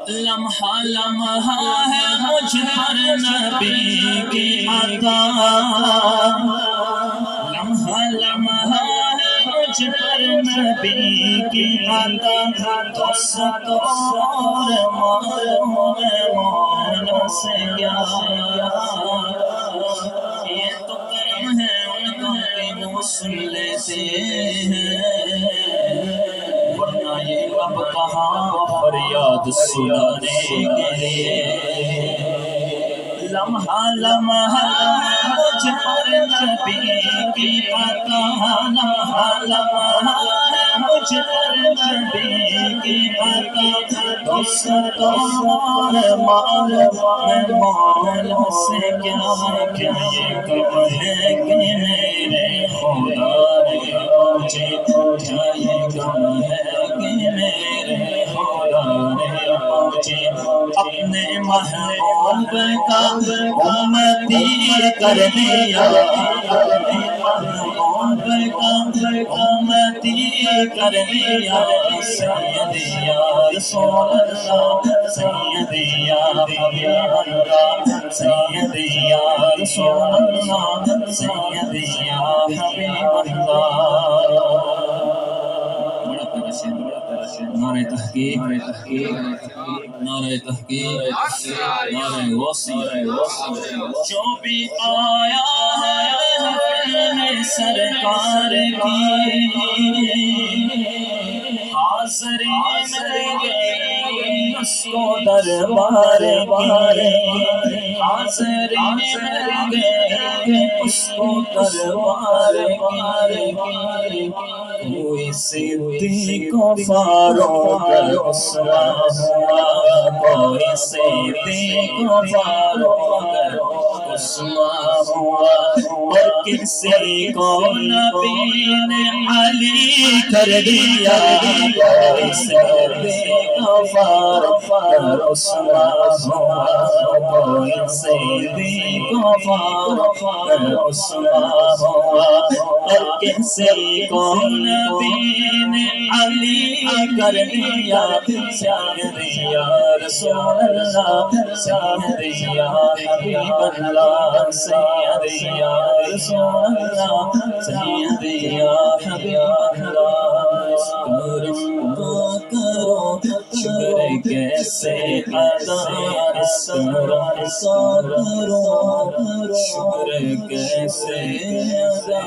لمحہ لمحہ ہے مجھ پر نبی کی عطا، لمحہ لمحہ ہے مجھ پر نبی کی عطا، دستور معلوم مولا سے کیا، یہ تو کرم ہے ان کے وہ سن لیتے ہیں، ورنہ یہ رب کہاں فریاد سنانے کے لیے۔ لمحہ لمحہ مجھ پر نبی کی عطا، لمحہ لمحہ مجھ پر نبی کی عطا، دستور معلوم مولا سے کیا، کیا یہ کم ہے کہ میرے خدا نے مجھے، کیا یہ کم ہے کہ میرے خدا نے مجھے اپنے محبوب کا امتی کر دیا، اپنے محبوب کا امتی کر دیا، سید یا رسول اللہ، سید یا حبیب اللہ، سید یا رسول اللہ، سید یا حبیب اللہ۔ نعرہ تحقیق، نعرہ تحقیق، نعرہ غوثی، جو بھی آیا ہے محفل سرکار کی، حاضری مل گئی اس کو دربار کی، حاضری مل گئی اس کو دربار کی، کوئی صدیق و فاروق عثمان ہوا، کوئی صدیق و فاروق عثمان ہوا، اور کسی کو نبی نے علی کر دیا، کوئی صدیق و فاروق عثمان ہوا، کوئی صدیق و فاروق عثمان ہوا، اور کسی کو نبی نے علی کر دیا، سید یا رسول اللہ، سید یا حبیب اللہ، سید یا رسول اللہ، سید یا حبیب اللہ۔ کرم تو کرو شکر کیسے ادا، اس کرم تو کرو شکر کیسے ادا۔